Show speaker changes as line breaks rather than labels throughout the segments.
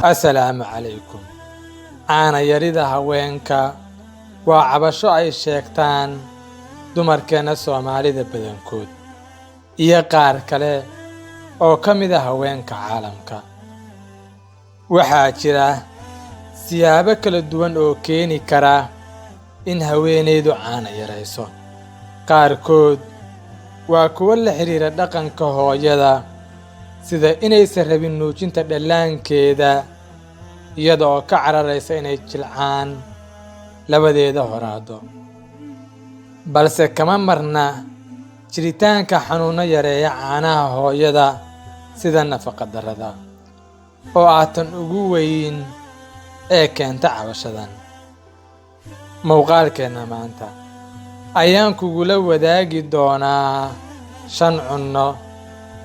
Assalaamu calaykum. Caana yarida haweenka waa cabasho ay sheegtaan dumarkeena Soomaalida badankood iyo qaar kale oo ka mid ah haweenka caalamka. Waxaa jira siyaabo kala duwan oo keeni kara in haweeneydu caana yarayso. Qaarkood waa kuwo la xiriira dhaqanka hooyada, sida inaysan rabin nuujinta dhallaankeeda iyada oo ka cararaysa inay jilcaan labadeeda horaado. Balse kama marna jiritaanka xanuuno yareeya caanaha hooyada sida nafaqa darrada, oo ah tan ugu weyn ee keenta cabashadan. Muuqaalkeena maanta ayaan kugula wadaagi doonaa 5 cunno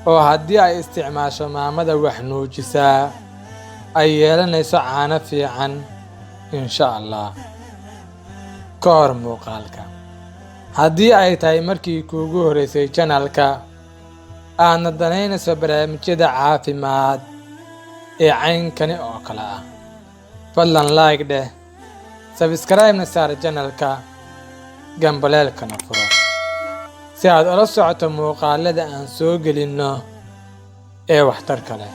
oo haddii ay isticmaasho maamada wax nuujisaa ay yeelanayso caano fiican insha Allah. Ka hor muuqaalka, haddii ay tahay markii kuugu horeysay channelka aadna danaynayso barnaamijyada caafimaad ee caynkani oo kale ah, fadlan like dheh, subscribe-na saar channelka, gambaleelkana furo si aad ula socoto muuqaalada aan soo gelinno ee waxtarka leh.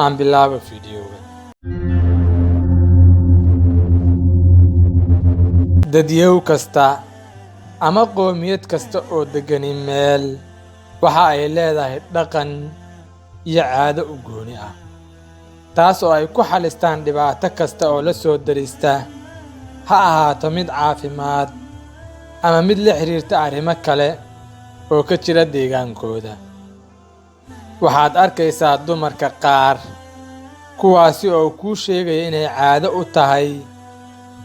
Aan bilaabo fiidiyowga. Dadyow kasta ama qoomiyad kasta oo degani meel waxa ay leedahay dhaqan iyo caado u gooni ah, taas oo ay ku xalistaan dhibaato kasta oo la soo darista, ha ahaato mid caafimaad ama mid la xiriirta arrimo kale oo ka jira deegaankooda. Waxaad arkaysaa dumarka qaar kuwaasi oo kuu sheegaya inay caado u tahay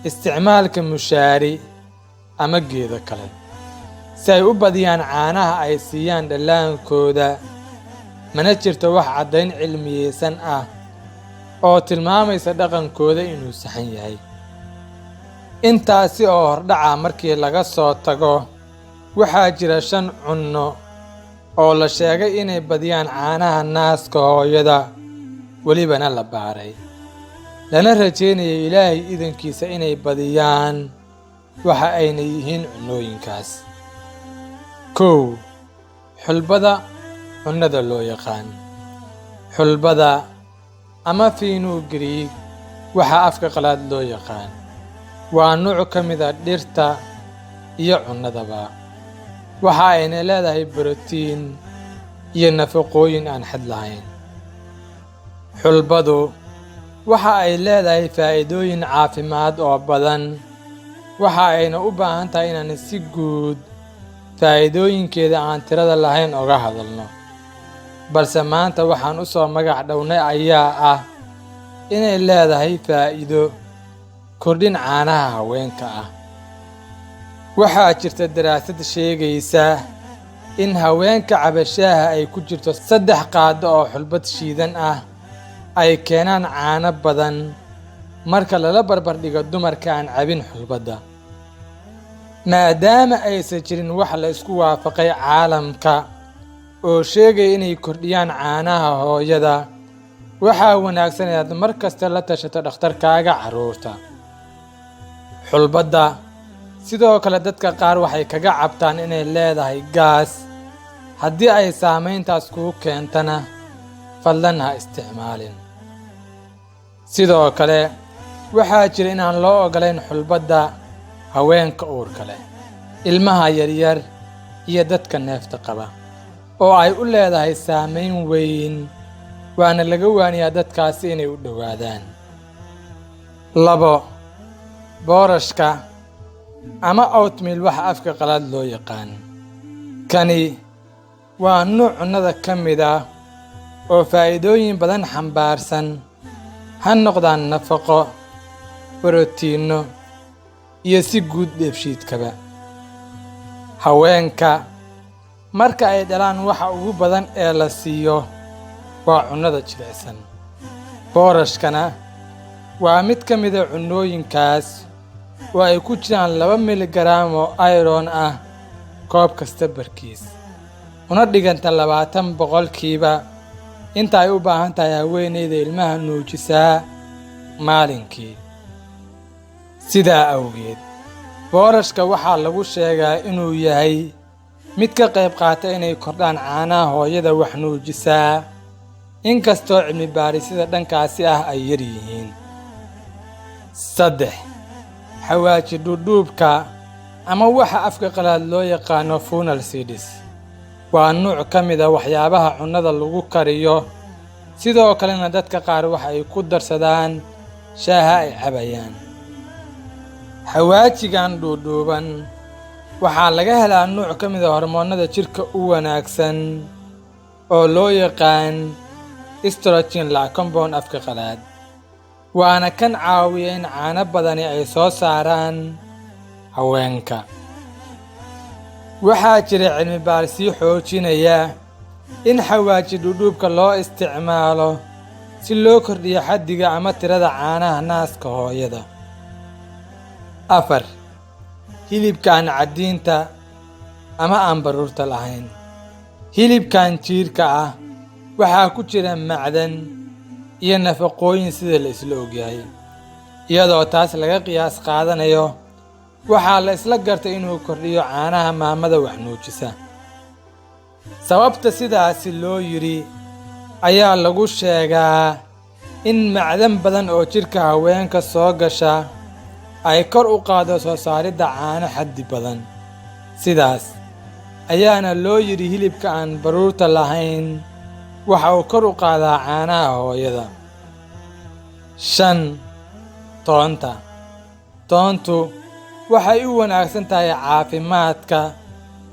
isticmaalka mushaari ama geedo kale si ay u badiyaan caanaha ay siiyaan dhallaankooda. Mana jirto wax caddayn cilmiyeysan ah oo tilmaamaysa dhaqankooda inuu saxan yahay. Intaasi oo hordhaca markii laga soo tago, waxaa jira 5 cunno oo la sheegay inay badiyaan caanaha naaska hooyada, welibana la baaray, lana rajaynayo Ilaahay idankiisa inay badiyaan. Waxa ayna yihiin cunnooyinkaas: 1. Xulbada cunnada loo yaqaan. Xulbada ama fenugreek waxaa afka qalaad loo yaqaan, waa nooc ka mid ah dhirta iyo cunnadaba. Waxa ayna leedahay borotiin iyo nafaqooyin aan xad lahayn. Xulbadu waxa ay leedahay faa'iidooyin caafimaad oo badan. Waxa ayna u baahan tahay inaan si guud faa'iidooyinkeeda aan tirada lahayn uga hadalno, balse maanta waxaan u soo magac dhownay ayaa ah inay leedahay faa'iido kordhin caanaha haweenka ah. Waxaa jirta daraasad sheegaysa in haweenka cabashaaha ay ku jirto 3 qaado oo xulbad shiidan ah ay keenaan caano badan marka lala barbar dhigo dumarka aan cabin xulbadda. Maadaama aysan jirin wax la isku waafaqay caalamka oo sheegaya inay kordhiyaan caanaha hooyada, waxaa wanaagsan inaad mar kasta la tashato dhakhtarkaaga carruurta. Xulbadda sidoo kale dadka qaar waxay kaga cabtaan inay leedahay gaas. Haddii ay saamayntaas kuu keentana, fadlan ha isticmaalin. Sidoo kale waxaa jira inaan loo ogolayn xulbadda haweenka uurka leh, ilmaha yaryar iyo dadka neefta qaba, oo ay u leedahay saamayn weyn, waana laga waaniyaa dadkaasi inay u dhowaadaan. 2. Boorashka ama oatmeal waxa afka qalaad loo yaqaan. Kani waa nooc cunnada ka mid ah oo faa'iidooyin badan xambaarsan, ha noqdaan nafaqo, borotiinno iyo si guud dheefshiidkaba. Haweenka marka ay dhalaan waxa ugu badan ee la siiyo waa cunnada jilicsan. Boorashkana waa mid ka mid ah cunnooyinkaas oo ay ku jiraan 2 milligaraam oo iron ah koob kasta barkiis. una dhiganta 20 boqolkiiba inta ay u baahan tahay haweeneyda ilmaha nuujisaa maalinkii. sidaa awgeed boorashka waxaa lagu sheegaa inuu yahay mid ka qayb qaata inay kordhaan caanaha hooyada wax nuujisaa, inkastoo cilmi baarisida dhankaasi ah ay yar yihiin. 3. xawaaji dhudhuubka ama waxa afka qalaad loo yaqaano fennel seeds waa nuuc ka mid ah waxyaabaha cunnada lagu kariyo, sidoo kalena dadka qaar waxa ay ku darsadaan shaaha ay cabayaan. xawaajigan dhuudhuuban waxaa laga helaa nuuc ka mid ah hormoonnada jirka u wanaagsan oo loo yaqaan estrogen la compound afka qalaad, waana kan caawiya in caano badani ay soo saaraan haweenka. waxaa jira cilmi baarisyo xoojinaya in xawaaji dhudhuubka loo isticmaalo si loo kordhiyo xaddiga ama tirada caanaha naaska hooyada. 4. hilibkan caddiinta ama aan baruurta lahayn. hilibkan jiirka ah waxaa ku jira macdan iyo nafaqooyin sida la isla ogyahay, iyadoo taas laga qiyaas qaadanayo waxaa la isla gartay inuu kordhiyo caanaha maamada wax nuujisa. sababta sidaasi loo yidhi ayaa lagu sheegaa in macdan badan oo jirka haweenka soo gasha ay kor u qaado soo saaridda caano xaddi badan. sidaas ayaana loo yidhi hilibka aan baruurta lahayn waxa uu kor u qaadaa caanaha hooyada. 5. toonta. toontu waxay u wanaagsan tahay caafimaadka,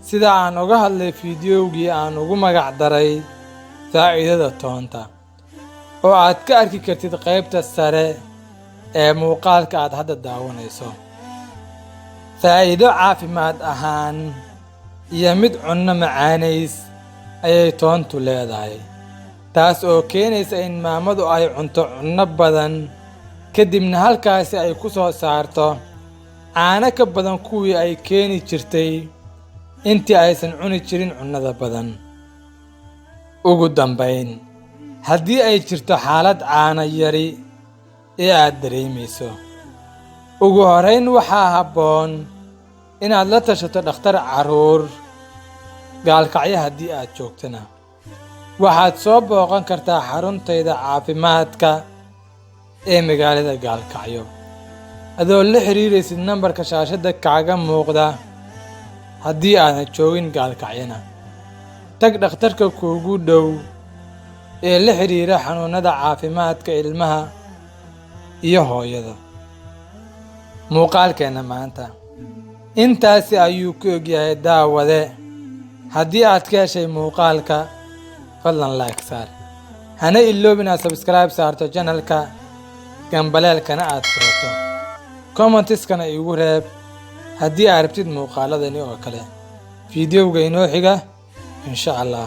sida aan uga hadlay fiidiyowgii aan ugu magac daray faa'iidada toonta, oo aad ka arki kartid qaybta sare ee muuqaalka aad hadda daawanayso. faa'iido caafimaad ahaan iyo mid cunno macaanays ayay toontu leedahay, taas oo keenaysa in maamadu ay cunto cunno badan kadibna halkaasi ay ku soo saarto caano ka badan kuwii ay keeni jirtay intii aysan cuni jirin cunnada badan. ugu dambayn, haddii ay jirto xaalad caano yari ee aad dareemayso, ugu horrayn waxaa habboon inaad la tashato dhakhtar carruur. gaalkacyo haddii aad joogtana waxaad soo booqan kartaa xaruntayda caafimaadka ee magaalada Gaalkacyo adoo la xiriiraysid nambarka shaashadda kaaga muuqda. haddii aadan joogin Gaalkacyona, tag dhakhtarka kuugu dhow ee la xiriira xanuunada caafimaadka ilmaha iyo hooyada. muuqaalkeena maanta intaasi ayuu ku egyahay daawade. haddii aad ka heshay muuqaalka, fadlan like saar, hana iloobin inaad subscribe saarto channelka, gambaleelkana aad furato, commentiskana iigu reeb haddii aad rabtid muuqaaladani oo kale. fiidiyowga inoo xiga insha Allah.